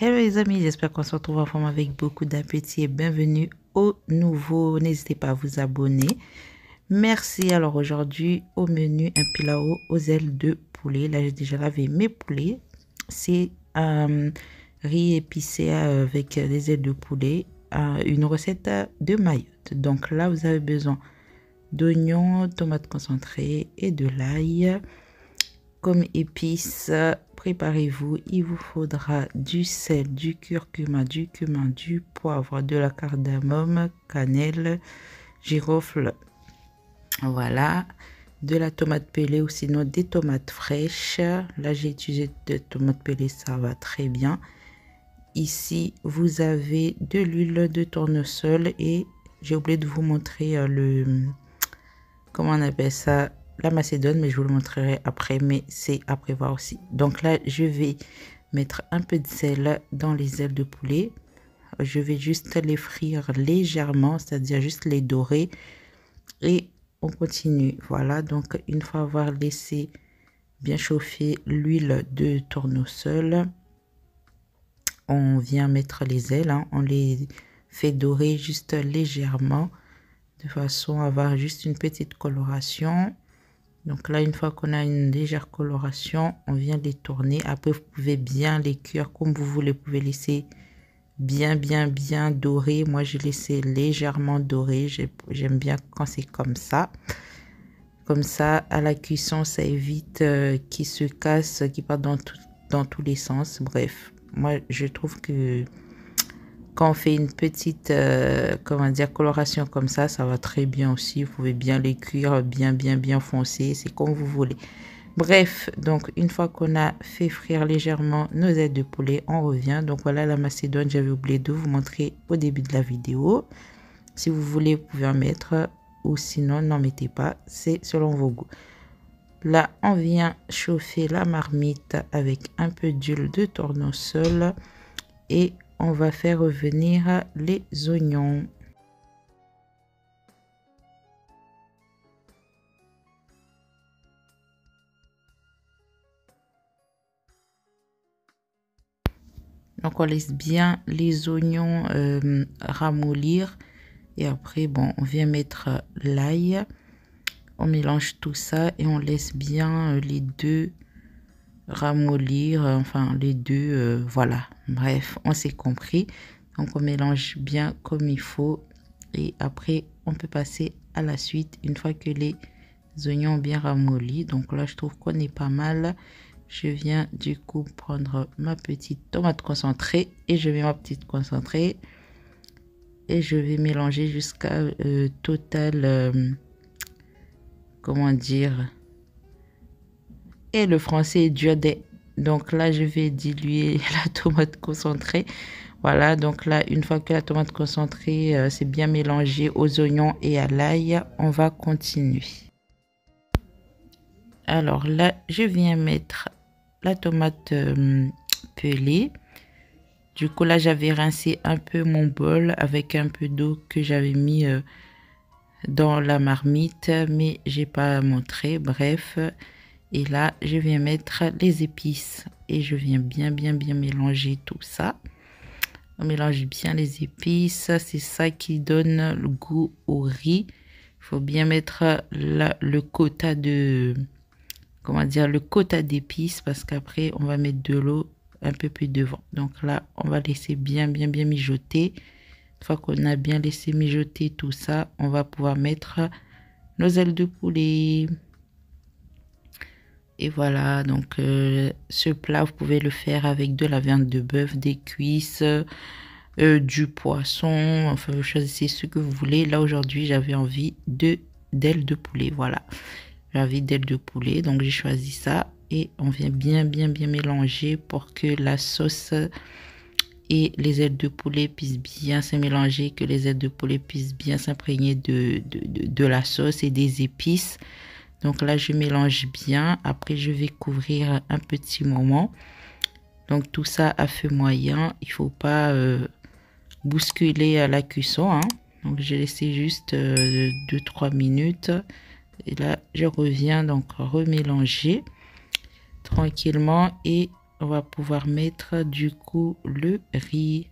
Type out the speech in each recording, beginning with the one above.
Hello les amis, j'espère qu'on se retrouve en forme avec beaucoup d'appétit et bienvenue au nouveau. N'hésitez pas à vous abonner. Merci. Alors aujourd'hui au menu un pilau aux ailes de poulet. Là j'ai déjà lavé mes poulets. C'est riz épicé avec les ailes de poulet. Une recette de Mayotte. Donc là vous avez besoin d'oignons, tomates concentrées et de l'ail. Comme épices, préparez-vous, il vous faudra du sel, du curcuma, du cumin, du poivre, de la cardamome, cannelle, girofle, voilà, de la tomate pelée ou sinon des tomates fraîches. Là, j'ai utilisé des tomates pelées, ça va très bien. Ici, vous avez de l'huile de tournesol et j'ai oublié de vous montrer comment on appelle ça, la macédoine, mais je vous le montrerai après, mais c'est à prévoir aussi. Donc là, je vais mettre un peu de sel dans les ailes de poulet. Je vais juste les frire légèrement, c'est-à-dire juste les dorer. Et on continue. Voilà, donc une fois avoir laissé bien chauffer l'huile de tournesol, on vient mettre les ailes, hein. On les fait dorer juste légèrement de façon à avoir juste une petite coloration. Donc là, une fois qu'on a une légère coloration, on vient les tourner. Après, vous pouvez bien les cuire comme vous voulez. Vous pouvez laisser bien doré. Moi, j'ai laissé légèrement doré. J'aime bien quand c'est comme ça. Comme ça, à la cuisson, ça évite qu'ils se cassent, qu'ils partent dans tous les sens. Bref, moi, je trouve que quand on fait une petite comment dire, coloration comme ça va très bien aussi. Vous pouvez bien les cuire, bien foncé, c'est comme vous voulez. Bref, donc une fois qu'on a fait frire légèrement nos ailes de poulet, on revient. Donc voilà la macédoine, j'avais oublié de vous montrer au début de la vidéo. Si vous voulez, vous pouvez en mettre ou sinon n'en mettez pas, c'est selon vos goûts. Là, on vient chauffer la marmite avec un peu d'huile de tournesol et on va faire revenir les oignons. Donc on laisse bien les oignons ramollir et après bon on vient mettre l'ail, on mélange tout ça et on laisse bien les deux ramollir, enfin les deux, voilà, bref, on s'est compris. Donc on mélange bien comme il faut et après on peut passer à la suite une fois que les oignons ont bien ramolli. Donc là je trouve qu'on est pas mal. Je viens du coup prendre ma petite tomate concentrée et je mets ma petite concentrée et je vais mélanger jusqu'à total comment dire, et le français est dur des. Donc là je vais diluer la tomate concentrée. Voilà, donc là une fois que la tomate concentrée c'est bien mélangé aux oignons et à l'ail, on va continuer. Alors là je viens mettre la tomate pelée. Du coup là j'avais rincé un peu mon bol avec un peu d'eau que j'avais mis dans la marmite, mais j'ai pas montré. Bref, et là je viens mettre les épices et je viens bien mélanger tout ça. On mélange bien les épices, c'est ça qui donne le goût au riz. Il faut bien mettre le quota de, comment dire, le quota d'épices parce qu'après on va mettre de l'eau un peu plus devant. Donc là on va laisser bien mijoter. Une fois qu'on a bien laissé mijoter tout ça, on va pouvoir mettre nos ailes de poulet. Et voilà, donc ce plat vous pouvez le faire avec de la viande de bœuf, des cuisses, du poisson, enfin vous choisissez ce que vous voulez. Là aujourd'hui j'avais envie d'ailes de poulet, voilà. J'avais d'ailes de poulet, donc j'ai choisi ça et on vient bien mélanger pour que la sauce et les ailes de poulet puissent bien se mélanger, que les ailes de poulet puissent bien s'imprégner de la sauce et des épices. Donc là je mélange bien, après je vais couvrir un petit moment. Donc tout ça à feu moyen, il faut pas bousculer à la cuisson, hein. Donc j'ai laissé juste 2-3 minutes et là je reviens donc remélanger tranquillement et on va pouvoir mettre du coup le riz.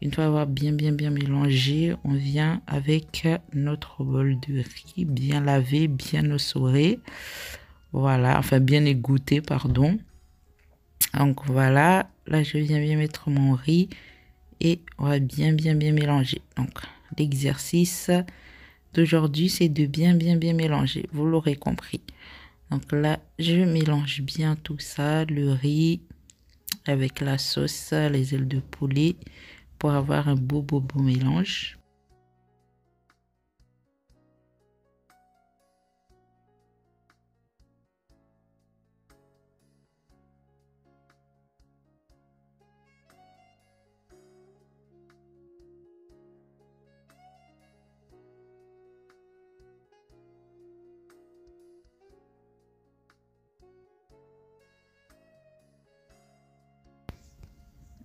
Une fois avoir bien mélangé, on vient avec notre bol de riz bien lavé, bien essoré. Voilà, enfin bien égoutté, pardon. Donc voilà, là je viens bien mettre mon riz et on va bien mélanger. Donc l'exercice d'aujourd'hui, c'est de bien mélanger, vous l'aurez compris. Donc là, je mélange bien tout ça, le riz avec la sauce, les ailes de poulet, pour avoir un beau mélange.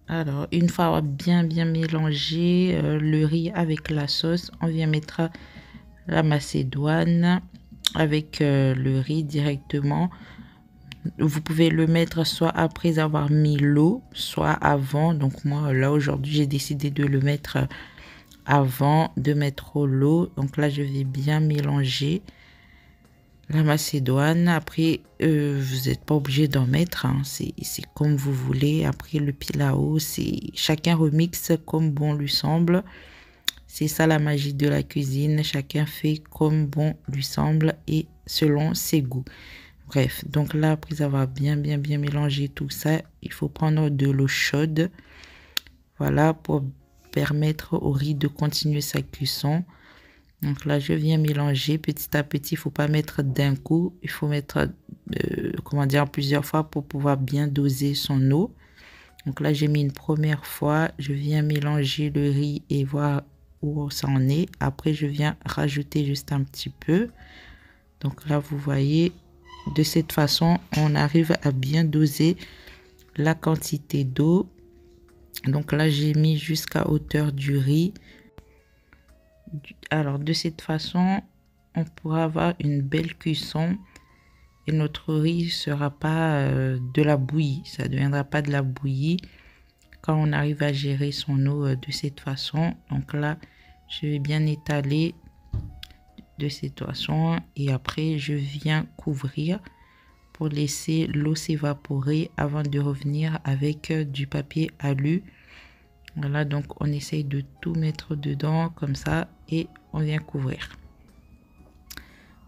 Alors, une fois bien mélangé le riz avec la sauce, on vient mettre la macédoine avec le riz directement. Vous pouvez le mettre soit après avoir mis l'eau, soit avant. Donc moi, là, aujourd'hui, j'ai décidé de le mettre avant de mettre l'eau. Donc là, je vais bien mélanger la macédoine. Après, vous n'êtes pas obligé d'en mettre, hein. C'est comme vous voulez. Après, le pilao, c'est chacun remixe comme bon lui semble. C'est ça la magie de la cuisine. Chacun fait comme bon lui semble et selon ses goûts. Bref, donc là, après avoir bien mélangé tout ça, il faut prendre de l'eau chaude. Voilà, pour permettre au riz de continuer sa cuisson. Donc là, je viens mélanger petit à petit. Il ne faut pas mettre d'un coup. Il faut mettre, comment dire, plusieurs fois pour pouvoir bien doser son eau. Donc là, j'ai mis une première fois. Je viens mélanger le riz et voir où ça en est. Après, je viens rajouter juste un petit peu. Donc là, vous voyez, de cette façon, on arrive à bien doser la quantité d'eau. Donc là, j'ai mis jusqu'à hauteur du riz. Alors, de cette façon, on pourra avoir une belle cuisson et notre riz ne sera pas de la bouillie. Ça ne deviendra pas de la bouillie quand on arrive à gérer son eau de cette façon. Donc là, je vais bien étaler de cette façon et après, je viens couvrir pour laisser l'eau s'évaporer avant de revenir avec du papier alu. Voilà, donc on essaye de tout mettre dedans comme ça et on vient couvrir.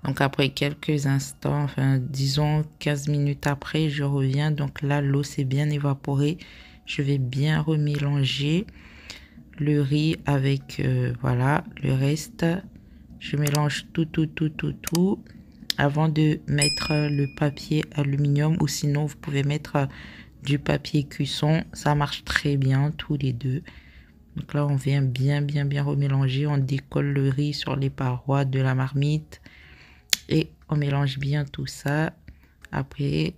Donc après quelques instants, enfin disons 15 minutes après, je reviens. Donc là, l'eau s'est bien évaporée. Je vais bien remélanger le riz avec voilà le reste. Je mélange tout avant de mettre le papier aluminium ou sinon vous pouvez mettre du papier cuisson. Ça marche très bien tous les deux. Donc là, on vient bien remélanger. On décolle le riz sur les parois de la marmite. Et on mélange bien tout ça. Après,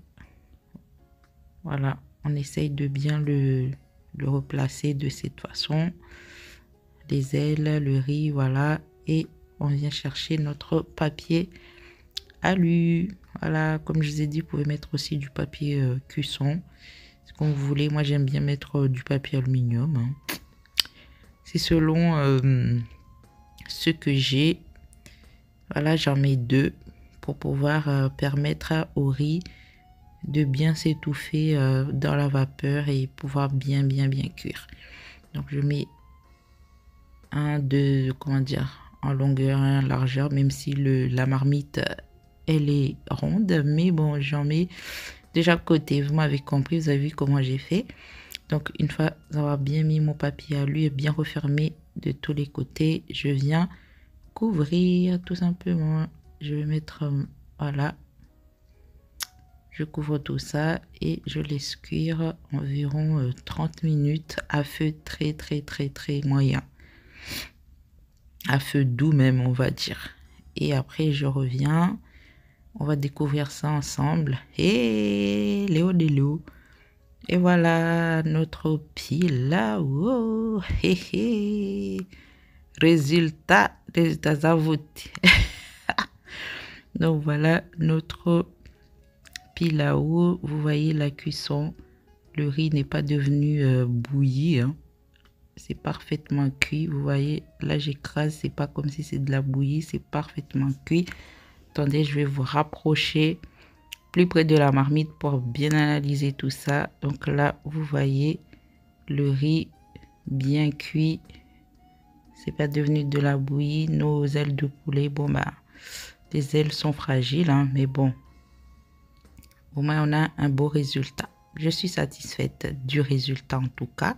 voilà, on essaye de bien le replacer de cette façon. Les ailes, le riz, voilà. Et on vient chercher notre papier alu. Voilà, comme je vous ai dit, vous pouvez mettre aussi du papier cuisson. Ce que vous voulez. Moi, j'aime bien mettre du papier aluminium, hein. C'est selon ce que j'ai. Voilà, j'en mets 2 pour pouvoir permettre au riz de bien s'étouffer dans la vapeur et pouvoir bien cuire. Donc, je mets un de, comment dire, en longueur, en largeur, même si la marmite, elle est ronde. Mais bon, j'en mets déjà de côté. Vous m'avez compris, vous avez vu comment j'ai fait. Donc, une fois avoir bien mis mon papier alu et bien refermé de tous les côtés, je viens couvrir tout simplement. Je vais mettre, voilà, je couvre tout ça et je laisse cuire environ 30 minutes à feu très moyen. À feu doux même, on va dire. Et après, je reviens. On va découvrir ça ensemble. Et Léo. Et voilà notre pilao. Résultat à voter. Donc voilà notre pilao. Vous voyez la cuisson. le riz n'est pas devenu bouilli, hein. C'est parfaitement cuit. Vous voyez, là j'écrase, c'est pas comme si c'est de la bouillie, c'est parfaitement cuit. Attendez, je vais vous rapprocher plus près de la marmite pour bien analyser tout ça. Donc là, vous voyez le riz bien cuit. C'est pas devenu de la bouillie. Nos ailes de poulet, bon bah, les ailes sont fragiles, hein, mais bon, au moins on a un beau résultat. Je suis satisfaite du résultat en tout cas.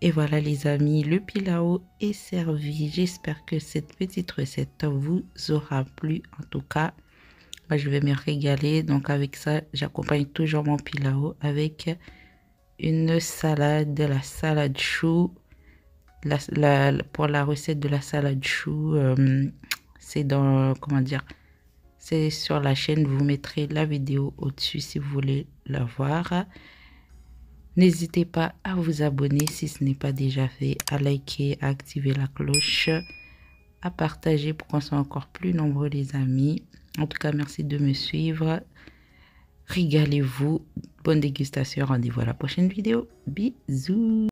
Et voilà les amis, le pilao est servi. J'espère que cette petite recette vous aura plu. En tout cas, moi, je vais me régaler. Donc avec ça, j'accompagne toujours mon pilao avec une salade, la salade chou. Pour la recette de la salade chou, c'est dans, comment dire, c'est sur la chaîne. Vous mettrez la vidéo au-dessus si vous voulez la voir. N'hésitez pas à vous abonner si ce n'est pas déjà fait, à liker, à activer la cloche, à partager pour qu'on soit encore plus nombreux les amis. En tout cas, merci de me suivre. Régalez-vous. Bonne dégustation. Rendez-vous à la prochaine vidéo. Bisous.